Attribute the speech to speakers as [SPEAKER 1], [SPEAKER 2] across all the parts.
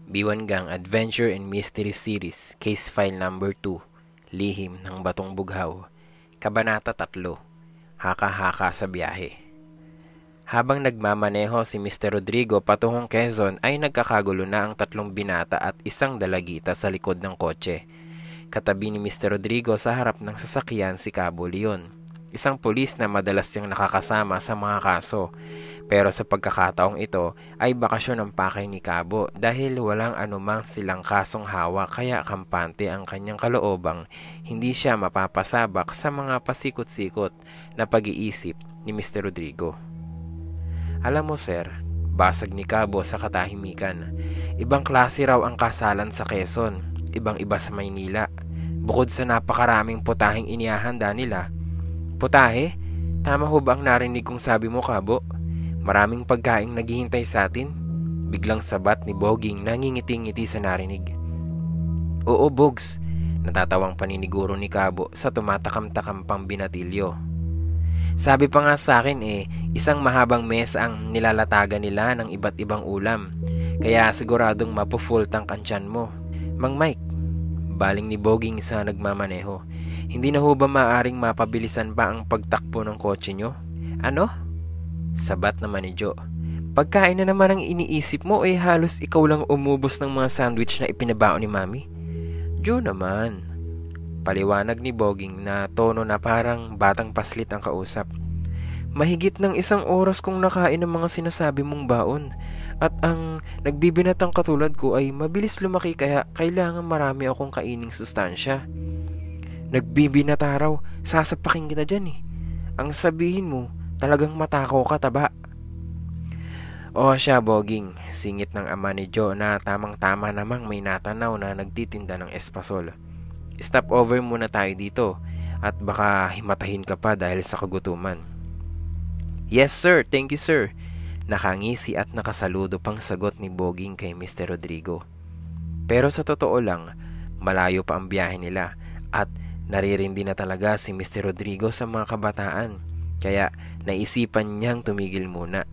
[SPEAKER 1] B1 Gang Adventure and Mystery Series, Case File Number 2, Lihim ng Batong Bughaw, Kabanata 3, Haka-haka sa biyahe. Habang nagmamaneho si Mr. Rodrigo patungong Quezon ay nagkakagulo na ang 3 binata at 1 dalagita sa likod ng kotse. Katabi ni Mr. Rodrigo sa harap ng sasakyan si Cabo Leon, isang pulis na madalas siyang nakakasama sa mga kaso. Pero sa pagkakataong ito ay bakasyon ang pakay ni Cabo dahil walang anumang silang kasong hawak, kaya kampante ang kanyang kaloobang hindi siya mapapasabak sa mga pasikot-sikot na pag-iisip ni Mr. Rodrigo. Alam mo sir, basag ni Cabo sa katahimikan, ibang klase raw ang kasalan sa Quezon, ibang-iba sa Maynila. Bukod sa napakaraming putaheng inihahanda nila. Putahe? Tama ho ba ang narinig kong sabi mo, Cabo? Maraming pagkaing naghihintay sa atin? Biglang sabat ni Boging nangingiti-ngiti sa narinig. Oo, Bogs, natatawang paniniguro ni Cabo sa tumatakam-takam pang binatilyo. Sabi pa nga sa akin isang mahabang mesa ang nilalatagan nila ng iba't ibang ulam. Kaya siguradong mapu-full tank ang tiyan mo. Mang Mike, baling ni Boging sa nagmamaneho, hindi na ho ba maaring mapabilisan pa ang pagtakbo ng kotse nyo? Ano? Sabat naman ni Joe. Pagkain na naman ang iniisip mo halos ikaw lang umubos ng mga sandwich na ipinabaon ni Mami. Joe naman. Paliwanag ni Boging na tono na parang batang paslit ang kausap. Mahigit ng 1 oras kong nakain ng mga sinasabi mong baon. At ang nagbibinatang katulad ko ay mabilis lumaki, kaya kailangan marami akong kaining sustansya. Nagbibinata raw, sasapakin kita dyan Ang sabihin mo, talagang matakaw ka, taba. O siya, Boging, singit ng ama ni Joe na tamang-tama namang may natanaw na nagtitinda ng espasol. Stop over muna tayo dito at baka himatahin ka pa dahil sa kagutuman. Yes sir, thank you sir. Nakangisi at nakasaludo pang sagot ni Boging kay Mr. Rodrigo. Pero sa totoo lang, malayo pa ang biyahe nila at naririndi na talaga si Mr. Rodrigo sa mga kabataan. Kaya naisipan niyang tumigil muna.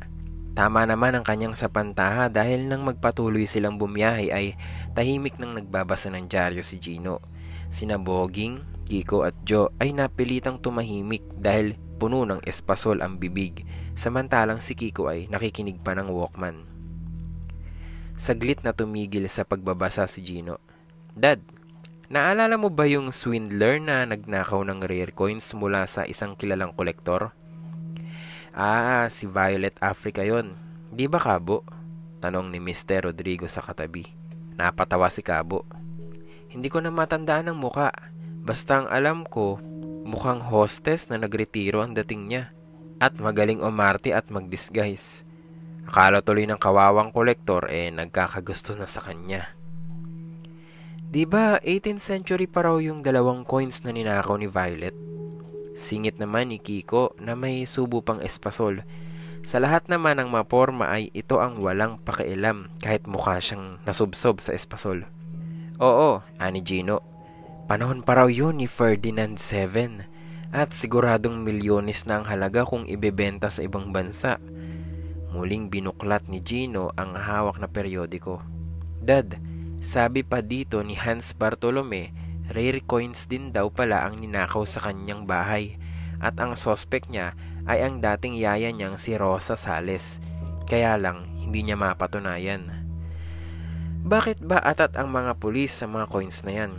[SPEAKER 1] Tama naman ang kanyang sapantaha dahil nang magpatuloy silang bumiyahe ay tahimik nang nagbabasa ng dyaryo si Gino. Sina Boging, Kiko at Joe ay napilitang tumahimik dahil puno ng espasol ang bibig, samantalang si Kiko ay nakikinig pa ng Walkman. Saglit na tumigil sa pagbabasa si Gino. Dad, naalala mo ba yung swindler na nagnakaw ng rare coins mula sa isang kilalang kolektor? Si Violet Africa yon. Di ba, Cabo? Tanong ni Mr. Rodrigo sa katabi. Napatawa si Cabo. Hindi ko na matandaan ang muka. Basta ang alam ko, mukhang hostess na nagretiro ang dating niya. At magaling umarte at mag-disguise. Akala tuloy ng kawawang kolektor nagkakagusto na sa kanya. Di ba 18th century pa raw yung 2 coins na ninakaw ni Violet? Singit naman ni Kiko na may subo pang espasol. Sa lahat naman ng maporma ay ito ang walang pakialam kahit mukha siyang nasubsob sa espasol. Oo, ani Gino. Panahon pa raw yun ni Ferdinand VII at siguradong milyones na ang halaga kung ibebenta sa ibang bansa. Muling binuklat ni Gino ang hawak na periodiko. Dad, sabi pa dito ni Hans Bartolome, rare coins din daw pala ang ninakaw sa kanyang bahay at ang suspect niya ay ang dating yaya niyang si Rosa Sales. Kaya lang hindi niya mapatunayan. Bakit ba atat ang mga pulis sa mga coins na yan?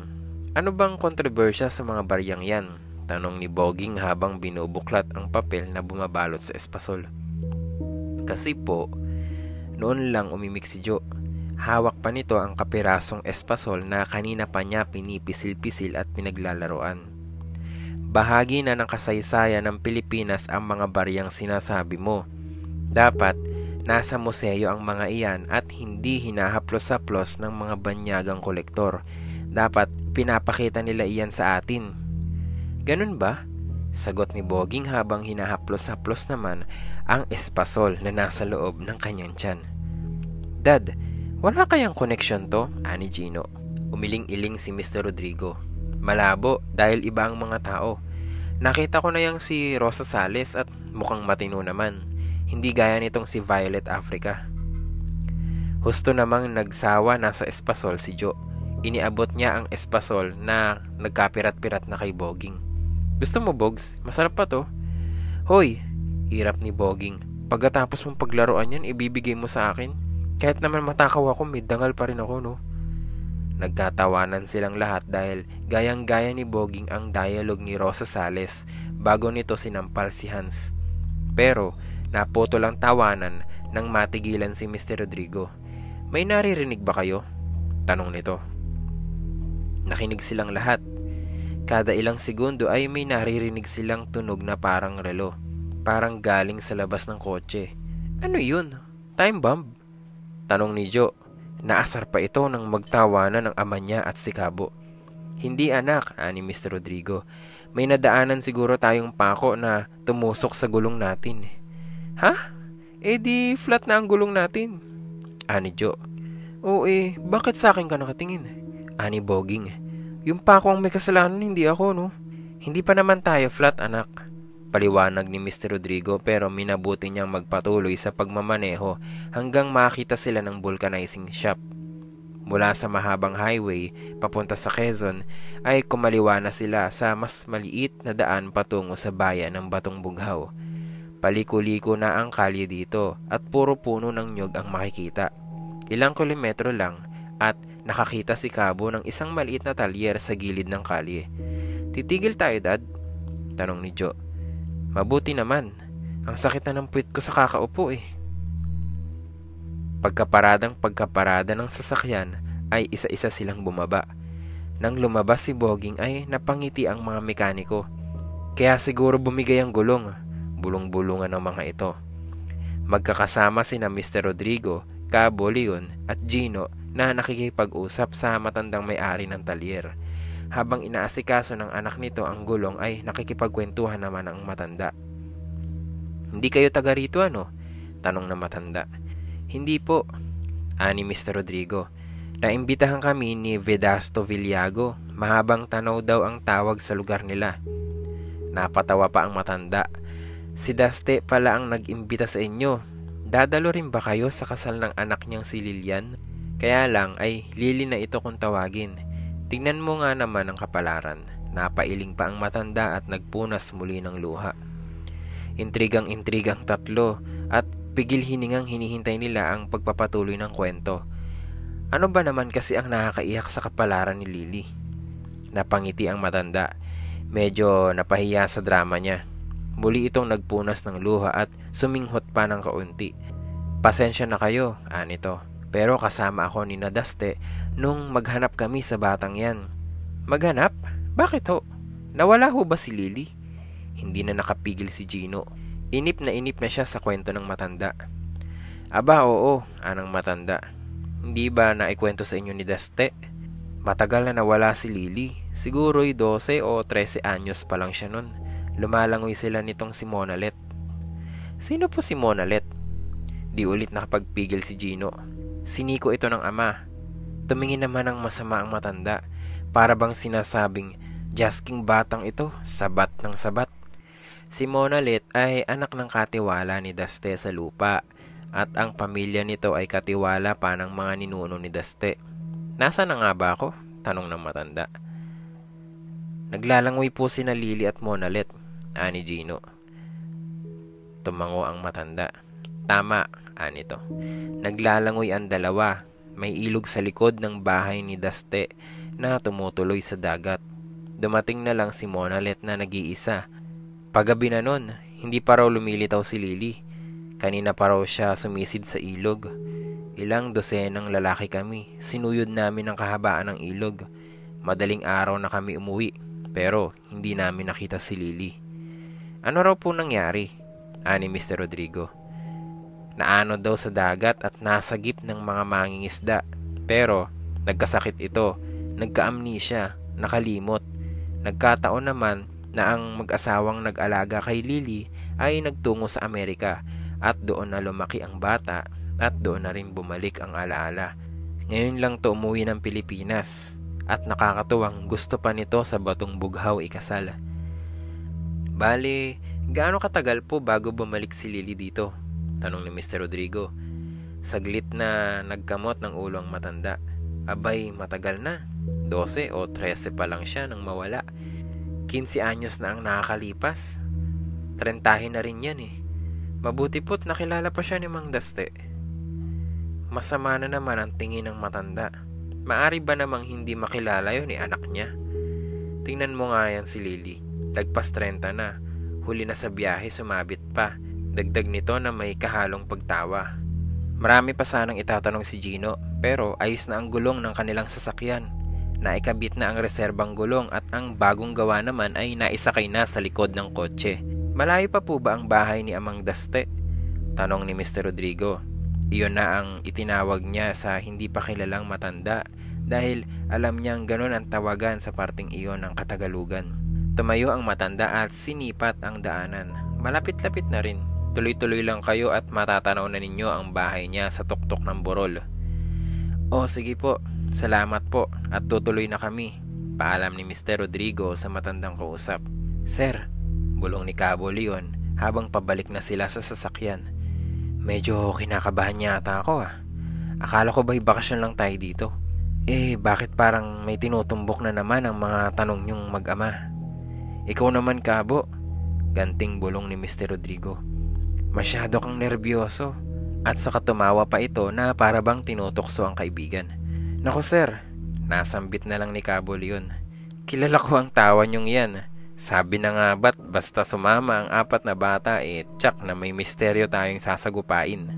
[SPEAKER 1] Ano bang kontrobersya sa mga baryang yan? Tanong ni Boging habang binubuklat ang papel na bumabalot sa espasol. Kasi po, noon lang umimik si Joe. Hawak pa nito ang kapirasong espasol na kanina pa niya pinipisil-pisil at pinaglalaroan. Bahagi na ng kasaysayan ng Pilipinas ang mga baryang sinasabi mo. Dapat nasa museo ang mga iyan at hindi hinahaplos-haplos ng mga banyagang kolektor. Dapat pinapakita nila iyan sa atin. Ganun ba? Sagot ni Boging habang hinahaplos-haplos naman ang espasol na nasa loob ng kanyang tiyan. Dad, wala kayang connection to? Ani Gino. Umiling-iling si Mr. Rodrigo. Malabo dahil iba ang mga tao. Nakita ko na yang si Rosa Sales at mukhang matino naman. Hindi gaya nitong si Violet Africa. Husto namang nagsawa na sa espasol si Jo. Iniabot niya ang espasol na nagkapirat-pirat na kay Boging. Gusto mo, Bogs? Masarap pa to. Hoy, hirap ni Boging. Pagkatapos mong paglaruan yan, ibibigay mo sa akin. Kahit naman matakaw ako, may dangal pa rin ako, no? Nagkatawanan silang lahat dahil gayang-gaya ni Boging ang dialogue ni Rosa Sales bago nito sinampal si Hans. Pero naputol ang tawanan nang matigilan si Mr. Rodrigo. May naririnig ba kayo? Tanong nito. Nakinig silang lahat. Kada ilang segundo ay may naririnig silang tunog na parang relo. Parang galing sa labas ng kotse. Ano yun? Time bomb? Tanong ni Jo. Naasar pa ito nang magtawanan ng ama niya at si Kabo. Hindi anak, ani Mr. Rodrigo. May nadaanan siguro tayong pako na tumusok sa gulong natin. Ha? Di flat na ang gulong natin. Ani Jo. Oo bakit sa akin ka nakatingin? Ani Boging. Yung pako ang may kasalanan, hindi ako, no? Hindi pa naman tayo flat, anak. Paliwanag ni Mr. Rodrigo pero minabuti niyang magpatuloy sa pagmamaneho hanggang makita sila ng vulcanizing shop. Mula sa mahabang highway papunta sa Quezon ay kumaliwa na sila sa mas maliit na daan patungo sa bayan ng Batong Bughaw. Paliko-liko na ang kalye dito at puro puno ng nyog ang makikita. Ilang kilometro lang at nakakita si Kabo ng isang maliit na talyer sa gilid ng kalye. Titigil tayo, Dad? Tanong ni Jo. Mabuti naman. Ang sakit na ng puwit ko sa kakaupo Pagkaparada ng sasakyan ay isa-isa silang bumaba. Nang lumabas si Boging ay napangiti ang mga mekaniko. Kaya siguro bumigay ang gulong. Bulong-bulungan ng mga ito. Magkakasama sina Mr. Rodrigo, Kabo, Leon at Gino na nakikipag-usap sa matandang may-ari ng talyer. Habang inaasikaso ng anak nito ang gulong ay nakikipagkwentuhan naman ang matanda. Hindi kayo taga rito, ano? Tanong ng matanda. Hindi po, ani Mr. Rodrigo. Naimbitahan kami ni Vedasto Villago. Mahabang tanaw daw ang tawag sa lugar nila. Napatawa pa ang matanda. Si Daste pala ang nag-imbita sa inyo. Dadalo rin ba kayo sa kasal ng anak niyang si Lilian? Kaya lang ay Lili na ito kung tawagin. Tingnan mo nga naman ang kapalaran. Napailing pa ang matanda at nagpunas muli ng luha. Intrigang-intrigang tatlo at pigil hiningang hinihintay nila ang pagpapatuloy ng kwento. Ano ba naman kasi ang nakakaiyak sa kapalaran ni Lili? Napangiti ang matanda. Medyo napahiya sa drama niya. Muli itong nagpunas ng luha at suminghot pa ng kaunti. Pasensya na kayo, anito. Pero kasama ako ni Nadaste nung maghanap kami sa batang yan. Maghanap? Bakit ho? Nawala ho ba si Lili? Hindi na nakapigil si Gino. Inip na siya sa kwento ng matanda. Aba oo, anang matanda. Hindi ba naikwento sa inyo ni Daste? Matagal na nawala si Lili. Siguro'y 12 o 13 anyos pa lang siya nun. Lumalangoy sila nitong si Monalet. Sino po si Monalet? Di ulit nakapagpigil si Gino. Siniko ito ng ama. Tumingin naman ng masama ang matanda. Para bang sinasabing, jasking batang ito, sabat ng sabat. Si Monalet ay anak ng katiwala ni Daste sa lupa. At ang pamilya nito ay katiwala pa ng mga ninuno ni Daste. Nasaan na nga ba ako? Tanong ng matanda. Naglalangoy po sina Lili at Monalet, ani Gino. Tumango ang matanda. Tama, anito. Naglalangoy ang dalawa. May ilog sa likod ng bahay ni Daste na tumutuloy sa dagat. Dumating na lang si Monalet na nag-iisa. Paggabi na nun, hindi pa raw lumilitaw si Lili. Kanina pa raw siya sumisid sa ilog. Ilang dosenang lalaki kami. Sinuyod namin ang kahabaan ng ilog. Madaling araw na kami umuwi, pero hindi namin nakita si Lili. Ano raw po nangyari? Ani Mr. Rodrigo. Naano daw sa dagat at nasagip ng mga mangingisda. Pero nagkasakit ito, nagka-amnesia, nakalimot. Nagkataon naman na ang mag-asawang nag-alaga kay Lili ay nagtungo sa Amerika at doon na lumaki ang bata at doon na rin bumalik ang alaala. Ngayon lang to umuwi ng Pilipinas at nakakatuwang gusto pa nito sa Batong Bughaw ikasal. Bale, gaano katagal po bago bumalik si Lili dito? Tanong ni Mr. Rodrigo. Saglit na nagkamot ng ulo ang matanda. Abay, matagal na. 12 o 13 pa lang siya nang mawala. 15 anyos na ang nakakalipas. 30 na rin yan eh. Mabuti po't nakilala pa siya ni Mang Daste. Masama na naman ang tingin ng matanda. Maari ba namang hindi makilala yun ni anak niya? Tingnan mo nga yan si Lily. Lagpas 30 na. Huli na sa biyahe, sumabit pa. Dagdag nito na may kahalong pagtawa. Marami pa sanang itatanong si Gino, pero ayos na ang gulong ng kanilang sasakyan. Naikabit na ang reserbang gulong at ang bagong gawa naman ay naisakay na sa likod ng kotse. Malayo pa po ba ang bahay ni Amang Daste? Tanong ni Mr. Rodrigo. Iyon na ang itinawag niya sa hindi pa kilalang matanda dahil alam niyang ganun ang tawagan sa parting iyon ng Katagalugan. Tumayo ang matanda at sinipat ang daanan. Malapit-lapit na rin. Tuloy-tuloy lang kayo at matatanaw na ninyo ang bahay niya sa tuktok ng burol. O sige po, salamat po at tutuloy na kami. Paalam ni Mr. Rodrigo sa matandang kausap. Sir, bulong ni Cabo Leon habang pabalik na sila sa sasakyan. Medyo kinakabahan yata ako ah. Akala ko ba'y bakasyon lang tayo dito? Bakit parang may tinutumbok na naman ang mga tanong niyong mag-ama? Ikaw naman, Cabo, ganting bulong ni Mr. Rodrigo. Masyado kang nerbyoso. At saka tumawa pa ito na para bang tinutokso ang kaibigan. Naku sir, nasambit na lang ni Cabo Leon. Kilala ko ang tawa niyong yan. Sabi na nga ba't basta sumama ang 4 na bata tsak na may misteryo tayong sasagupain.